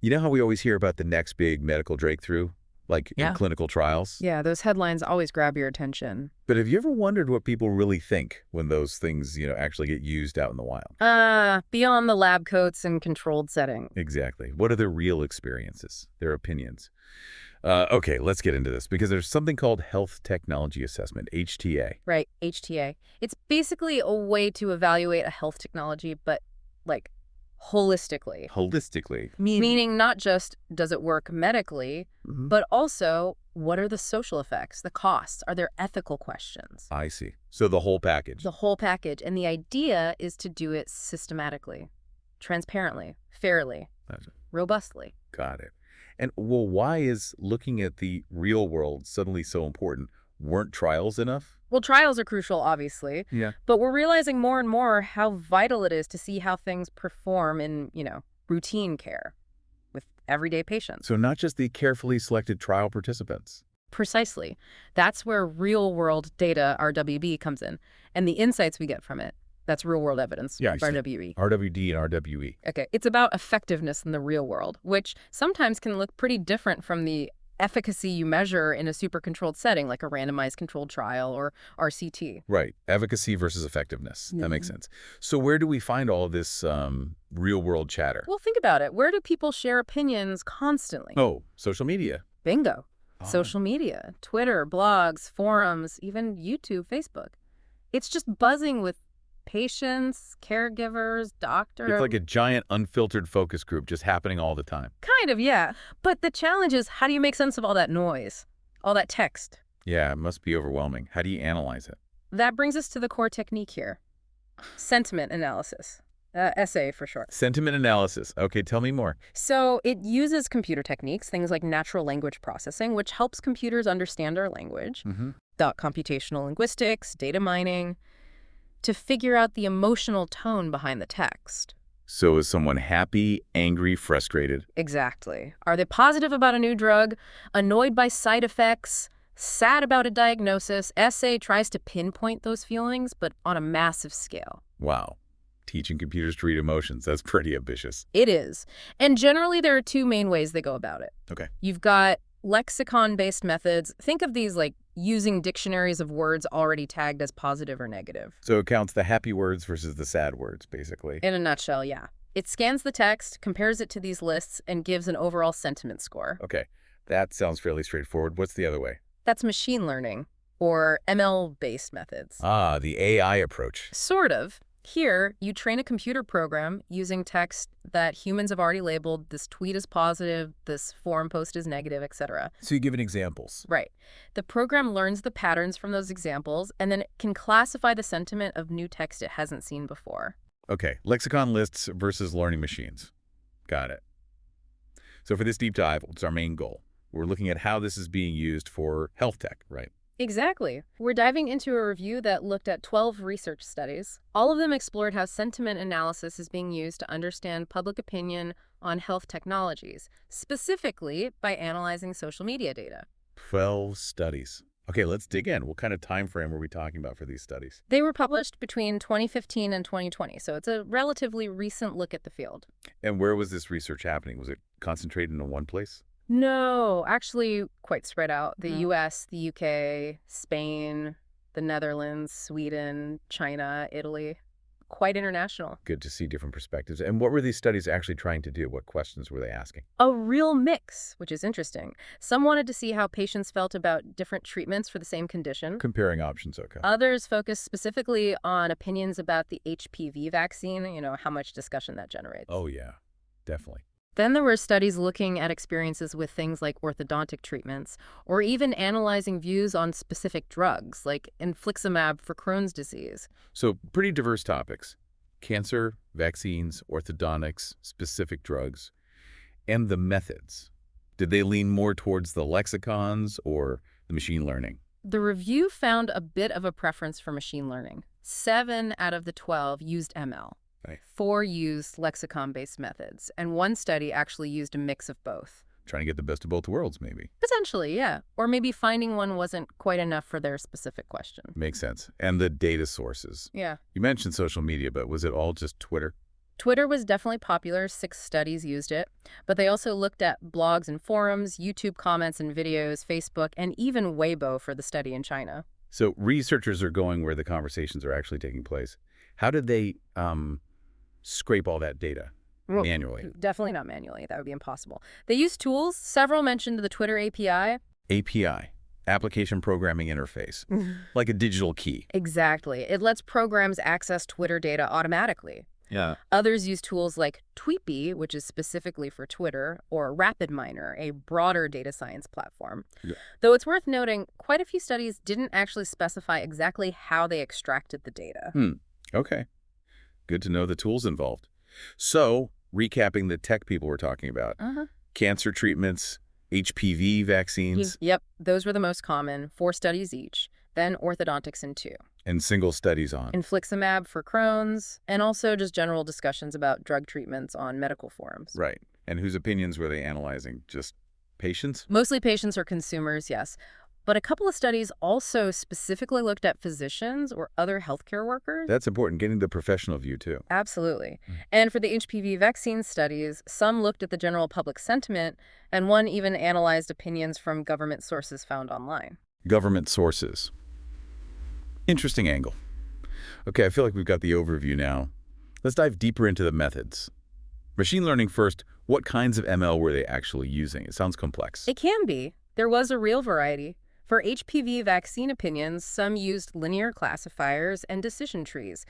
You know how we always hear about the next big medical breakthrough, like in Yeah. clinical trials? Yeah, those headlines always grab your attention. But have you ever wondered what people really think when those things, actually get used out in the wild? Beyond the lab coats and controlled setting. Exactly. What are their real experiences, their opinions? Okay, let's get into this because there's something called Health Technology Assessment, HTA. Right, HTA. It's basically a way to evaluate a health technology, but like holistically. Holistically. Meaning not just does it work medically, Mhm. but also what are the social effects, the costs? Are there ethical questions? I see. So the whole package. The whole package. And the idea is to do it systematically, transparently, fairly, Gotcha. robustly. Got it. And well, why is looking at the real world suddenly so important? Weren't trials enough? Well, trials are crucial, obviously, Yeah. but we're realizing more and more how vital it is to see how things perform in, routine care with everyday patients. So not just the carefully selected trial participants. Precisely. That's where real-world data, RWB, comes in, and the insights we get from it. That's real-world evidence, Yeah, I see. RWE. RWD and RWE. Okay, it's about effectiveness in the real world, which sometimes can look pretty different from the efficacy you measure in a super-controlled setting, like a randomized controlled trial or RCT. Right. Efficacy versus effectiveness. That makes Mhm. sense. So where do we find all of this real-world chatter? Well, think about it. Where do people share opinions constantly? Oh, social media. Bingo. Oh. Social media, Twitter, blogs, forums, even YouTube, Facebook. It's just buzzing with patients, caregivers, doctors. It's like a giant unfiltered focus group just happening all the time. Kind of, yeah. But the challenge is, how do you make sense of all that noise, all that text? Yeah, it must be overwhelming. How do you analyze it? That brings us to the core technique here. Sentiment analysis. SA for short. Sentiment analysis. Okay, tell me more. So it uses computer techniques, things like natural language processing, which helps computers understand our language, Mm-hmm. computational linguistics, data mining, to figure out the emotional tone behind the text. So is someone happy, angry, frustrated? Exactly. Are they positive about a new drug, annoyed by side effects, sad about a diagnosis? SA tries to pinpoint those feelings, but on a massive scale. Wow. Teaching computers to read emotions. That's pretty ambitious. It is. And generally, there are two main ways they go about it. Okay. You've got lexicon-based methods. Think of these like using dictionaries of words already tagged as positive or negative. So it counts the happy words versus the sad words, basically. In a nutshell, yeah. It scans the text, compares it to these lists, and gives an overall sentiment score. Okay. That sounds fairly straightforward. What's the other way? That's machine learning, or ML-based methods. Ah, the AI approach. Sort of. Here, you train a computer program using text that humans have already labeled. This tweet is positive, this forum post is negative, etc. So you give it examples. Right. The program learns the patterns from those examples, and then it can classify the sentiment of new text it hasn't seen before. Okay, lexicon lists versus learning machines. Got it. So for this deep dive, what's our main goal? We're looking at how this is being used for health tech, right? Exactly. We're diving into a review that looked at 12 research studies. All of them explored how sentiment analysis is being used to understand public opinion on health technologies, specifically by analyzing social media data. 12 studies. Okay, let's dig in. What kind of time frame are we talking about for these studies? They were published between 2015 and 2020, so it's a relatively recent look at the field. And where was this research happening? Was it concentrated in one place? No, actually quite spread out. The Oh. US, the UK, Spain, the Netherlands, Sweden, China, Italy. Quite international. Good to see different perspectives. And what were these studies actually trying to do? What questions were they asking? A real mix, which is interesting. Some wanted to see how patients felt about different treatments for the same condition. Comparing options, okay. Others focused specifically on opinions about the HPV vaccine, how much discussion that generates. Oh, yeah, definitely. Then there were studies looking at experiences with things like orthodontic treatments, or even analyzing views on specific drugs, like infliximab for Crohn's disease. So pretty diverse topics. Cancer, vaccines, orthodontics, specific drugs, and the methods. Did they lean more towards the lexicons or the machine learning? The review found a bit of a preference for machine learning. 7 out of the 12 used ML. Right. 4 used lexicon-based methods, and 1 study actually used a mix of both. Trying to get the best of both worlds, maybe. Potentially, yeah. Or maybe finding one wasn't quite enough for their specific question. Makes sense. And the data sources. Yeah. You mentioned social media, but was it all just Twitter? Twitter was definitely popular. 6 studies used it. But they also looked at blogs and forums, YouTube comments and videos, Facebook, and even Weibo for the study in China. So researchers are going where the conversations are actually taking place. How did they scrape all that data Well, manually? definitely not manually. That would be impossible. They used tools. Several mentioned the Twitter API. API, application programming interface, like a digital key. Exactly. It lets programs access Twitter data automatically. Yeah. Others use tools like Tweetbee, which is specifically for Twitter, or RapidMiner, a broader data science platform. Yeah. Though it's worth noting, quite a few studies didn't actually specify exactly how they extracted the data. Okay. Good to know the tools involved. So, recapping the tech people were talking about, cancer treatments, HPV vaccines, Yep, those were the most common, 4 studies each. Then orthodontics in 2. and single studies on. Infliximab for Crohn's, and also just general discussions about drug treatments on medical forums. Right. And whose opinions were they analyzing? Just patients? Mostly patients or consumers, yes. But a couple of studies also specifically looked at physicians or other healthcare workers. That's important, getting the professional view, too. Absolutely. And for the HPV vaccine studies, some looked at the general public sentiment, and one even analyzed opinions from government sources found online. Government sources. Interesting angle. Okay, I feel like we've got the overview now. Let's dive deeper into the methods. Machine learning first, what kinds of ML were they actually using? It sounds complex. It can be. There was a real variety. For HPV vaccine opinions, some used linear classifiers and decision trees.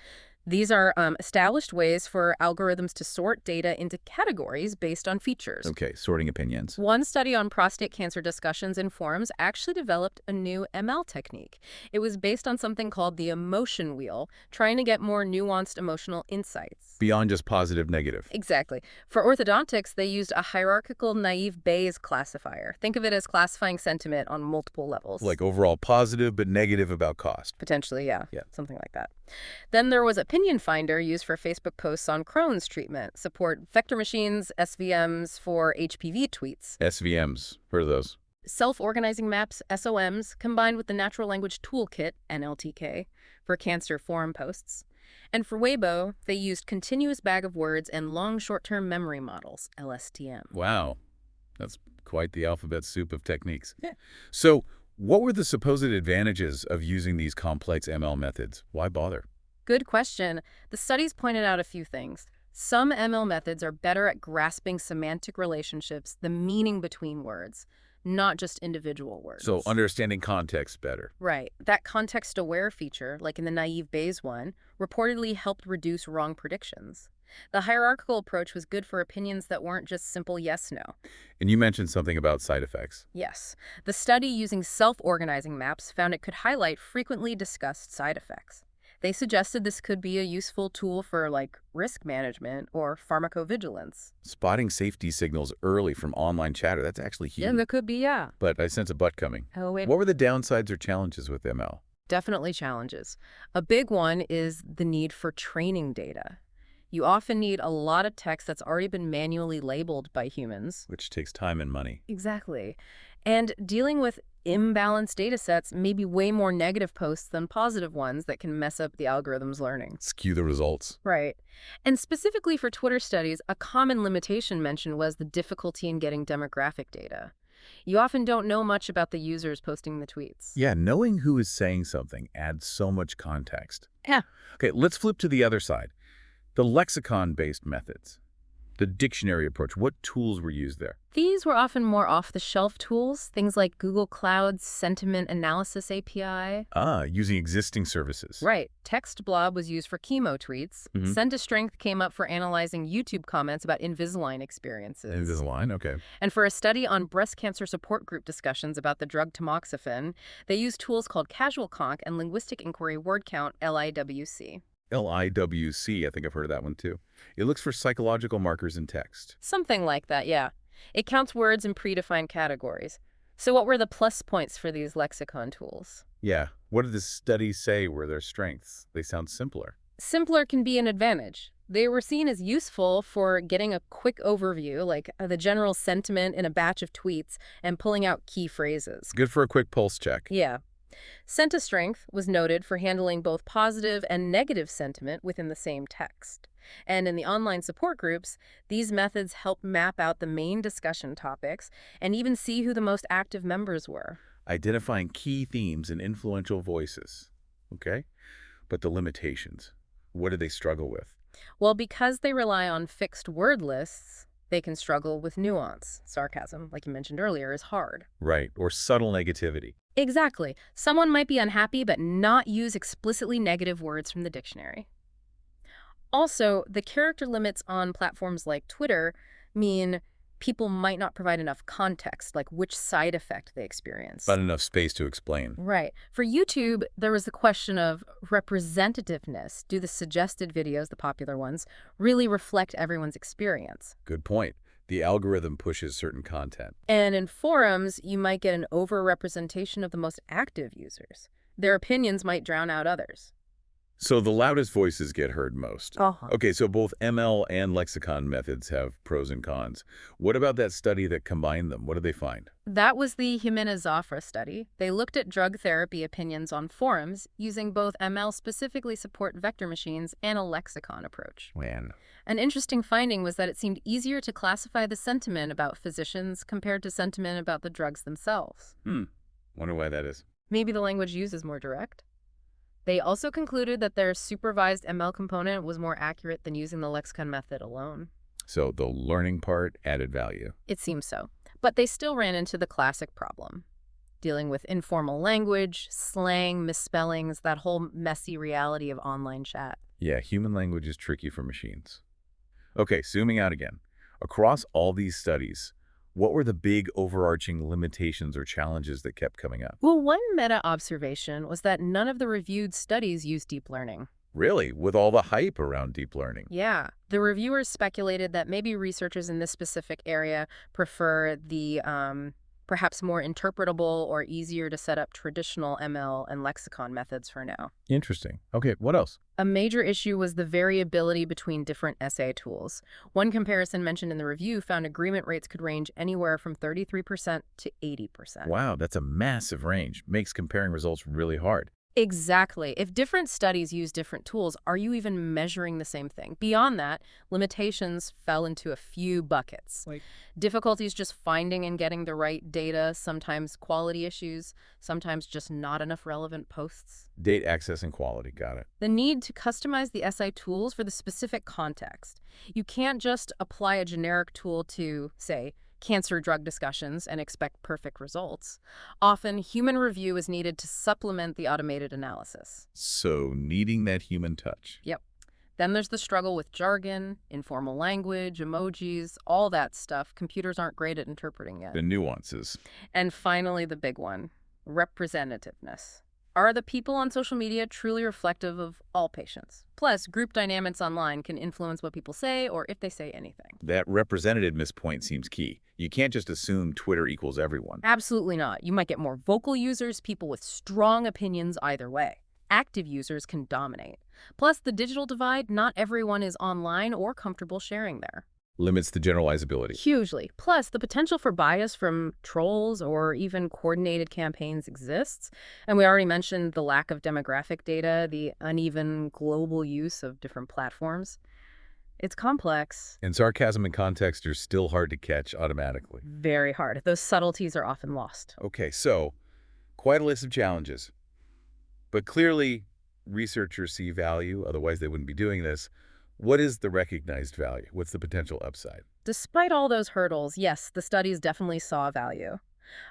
These are established ways for algorithms to sort data into categories based on features. Okay, sorting opinions. One study on prostate cancer discussions in forums actually developed a new ML technique. It was based on something called the emotion wheel, trying to get more nuanced emotional insights. Beyond just positive, negative. Exactly. For orthodontics, they used a hierarchical naive Bayes classifier. Think of it as classifying sentiment on multiple levels. Like overall positive but negative about cost. Potentially, yeah. Yeah. Something like that. Then there was Opinion Finder used for Facebook posts on Crohn's treatment, support vector machines, SVMs for HPV tweets. SVMs, heard of those? Self-organizing maps, SOMs, combined with the Natural Language Toolkit, NLTK, for cancer forum posts. And for Weibo, they used continuous bag of words and long short-term memory models, LSTM. Wow, that's quite the alphabet soup of techniques. Yeah. So, what were the supposed advantages of using these complex ML methods? Why bother? Good question. The studies pointed out a few things. Some ML methods are better at grasping semantic relationships, the meaning between words, not just individual words. So, understanding context better. Right. That context-aware feature, like in the naive Bayes one, reportedly helped reduce wrong predictions. The hierarchical approach was good for opinions that weren't just simple yes-no. And you mentioned something about side effects. Yes. The study using self-organizing maps found it could highlight frequently discussed side effects. They suggested this could be a useful tool for, like, risk management or pharmacovigilance. Spotting safety signals early from online chatter, that's actually huge. Yeah, there could be, yeah. But I sense a but coming. Oh, wait. What were the downsides or challenges with ML? Definitely challenges. A big one is the need for training data. You often need a lot of text that's already been manually labeled by humans. Which takes time and money. Exactly. And dealing with imbalanced data sets may be way more negative posts than positive ones that can mess up the algorithm's learning. Skew the results. Right. And specifically for Twitter studies, a common limitation mentioned was the difficulty in getting demographic data. You often don't know much about the users posting the tweets. Yeah, knowing who is saying something adds so much context. Yeah. Okay, let's flip to the other side. The lexicon-based methods. The dictionary approach. What tools were used there? These were often more off-the-shelf tools, things like Google Cloud's Sentiment Analysis API. Using existing services. Right. TextBlob was used for chemo tweets. Send to Strength came up for analyzing YouTube comments about Invisalign experiences. Invisalign, okay. And for a study on breast cancer support group discussions about the drug tamoxifen, they used tools called Casual Conc and Linguistic Inquiry Word Count, LIWC. LIWC, I think I've heard of that one too. It looks for psychological markers in text. Something like that, yeah. It counts words in predefined categories. So what were the plus points for these lexicon tools? Yeah. What did the studies say were their strengths? They sound simpler. Simpler can be an advantage. They were seen as useful for getting a quick overview, like the general sentiment in a batch of tweets, and pulling out key phrases. Good for a quick pulse check. Yeah. Strength was noted for handling both positive and negative sentiment within the same text. And in the online support groups, these methods help map out the main discussion topics and even see who the most active members were. Identifying key themes and influential voices. Okay? But the limitations. What do they struggle with? Well, because they rely on fixed word lists, they can struggle with nuance. Sarcasm, like you mentioned earlier, is hard. Right. Or subtle negativity. Exactly. Someone might be unhappy but not use explicitly negative words from the dictionary. Also, the character limits on platforms like Twitter mean people might not provide enough context, like which side effect they experience. Not enough space to explain. Right. For YouTube, there was the question of representativeness. Do the suggested videos, the popular ones, really reflect everyone's experience? Good point. The algorithm pushes certain content. And in forums, you might get an overrepresentation of the most active users. Their opinions might drown out others. So the loudest voices get heard most. Uh-huh. Okay, so both ML and lexicon methods have pros and cons. What about that study that combined them? What did they find? That was the Jimenez-Zafra study. They looked at drug therapy opinions on forums using both ML-specifically support vector machines and a lexicon approach. Man. An interesting finding was that it seemed easier to classify the sentiment about physicians compared to sentiment about the drugs themselves. Wonder why that is. Maybe the language used is more direct. They also concluded that their supervised ML component was more accurate than using the lexicon method alone. So the learning part added value. It seems so. But they still ran into the classic problem, dealing with informal language, slang, misspellings, that whole messy reality of online chat. Yeah, human language is tricky for machines. Okay, zooming out again. Across all these studies, what were the big overarching limitations or challenges that kept coming up? Well, one meta-observation was that none of the reviewed studies used deep learning. Really? With all the hype around deep learning? Yeah. The reviewers speculated that maybe researchers in this specific area prefer the perhaps more interpretable or easier to set up traditional ML and lexicon methods for now. Interesting. Okay, what else? A major issue was the variability between different essay tools. One comparison mentioned in the review found agreement rates could range anywhere from 33% to 80%. Wow, that's a massive range. Makes comparing results really hard. Exactly. If different studies use different tools, are you even measuring the same thing? Beyond that, limitations fell into a few buckets. Like? Difficulties just finding and getting the right data, sometimes quality issues, sometimes just not enough relevant posts. Date access and quality, got it. The need to customize the SI tools for the specific context. You can't just apply a generic tool to, say, cancer drug discussions and expect perfect results. Often, human review is needed to supplement the automated analysis. So needing that human touch. Yep. Then there's the struggle with jargon, informal language, emojis, all that stuff. Computers aren't great at interpreting yet. The nuances. And finally, the big one, representativeness. Are the people on social media truly reflective of all patients? Plus, group dynamics online can influence what people say or if they say anything. That representativeness point seems key. You can't just assume Twitter equals everyone. Absolutely not. You might get more vocal users, people with strong opinions either way. Active users can dominate. Plus, the digital divide, not everyone is online or comfortable sharing there. Limits the generalizability. Hugely. Plus, the potential for bias from trolls or even coordinated campaigns exists. And we already mentioned the lack of demographic data, the uneven global use of different platforms. It's complex. And sarcasm and context are still hard to catch automatically. Very hard. Those subtleties are often lost. Okay, so quite a list of challenges. But clearly, researchers see value, otherwise they wouldn't be doing this. What is the recognized value? What's the potential upside? Despite all those hurdles, yes, the studies definitely saw value.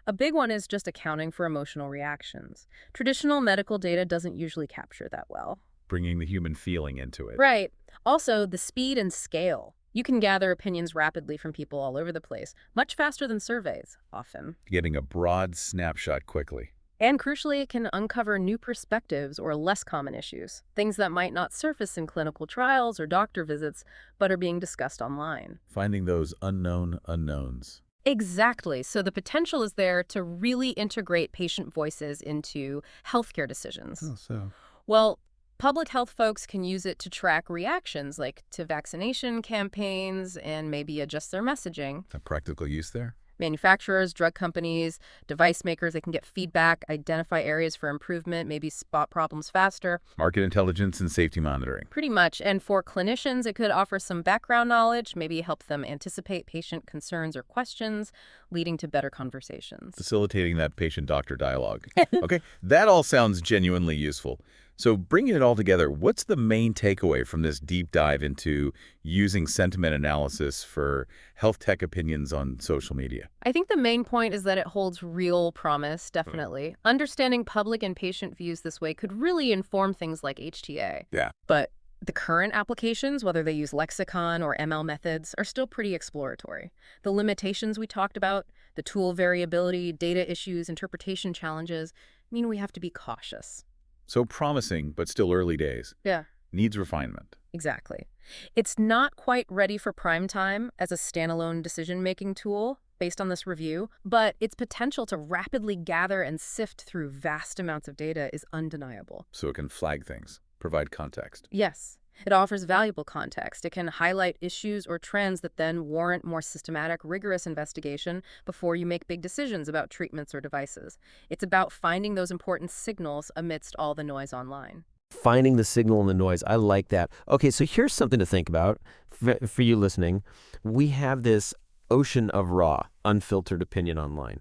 A big one is just accounting for emotional reactions. Traditional medical data doesn't usually capture that well. Bringing the human feeling into it. Right. Also, the speed and scale. You can gather opinions rapidly from people all over the place, much faster than surveys, often. Getting a broad snapshot quickly. And crucially, it can uncover new perspectives or less common issues, things that might not surface in clinical trials or doctor visits, but are being discussed online. Finding those unknown unknowns. Exactly. So the potential is there to really integrate patient voices into healthcare decisions. Oh, so. Well, public health folks can use it to track reactions, like to vaccination campaigns, and maybe adjust their messaging. A practical use there? Manufacturers, drug companies, device makers, they can get feedback, identify areas for improvement, maybe spot problems faster. Market intelligence and safety monitoring. Pretty much. And for clinicians, it could offer some background knowledge, maybe help them anticipate patient concerns or questions, leading to better conversations. Facilitating that patient-doctor dialogue. Okay, that all sounds genuinely useful. So bringing it all together, what's the main takeaway from this deep dive into using sentiment analysis for health tech opinions on social media? I think the main point is that it holds real promise, definitely. Understanding public and patient views this way could really inform things like HTA. Yeah. But the current applications, whether they use lexicon or ML methods, are still pretty exploratory. The limitations we talked about, the tool variability, data issues, interpretation challenges, mean we have to be cautious. So promising, but still early days. Yeah. Needs refinement. Exactly. It's not quite ready for prime time as a standalone decision-making tool based on this review, but its potential to rapidly gather and sift through vast amounts of data is undeniable. So it can flag things, provide context. Yes, it offers valuable context. It can highlight issues or trends that then warrant more systematic, rigorous investigation before you make big decisions about treatments or devices. It's about finding those important signals amidst all the noise online. Finding the signal in the noise. I like that. Okay, so here's something to think about for you listening. We have this ocean of raw, unfiltered opinion online.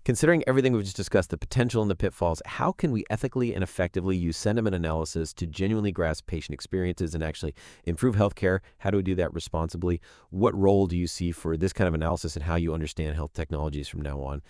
Considering everything we've just discussed, the potential and the pitfalls, how can we ethically and effectively use sentiment analysis to genuinely grasp patient experiences and actually improve healthcare? How do we do that responsibly? What role do you see for this kind of analysis and how you understand health technologies from now on?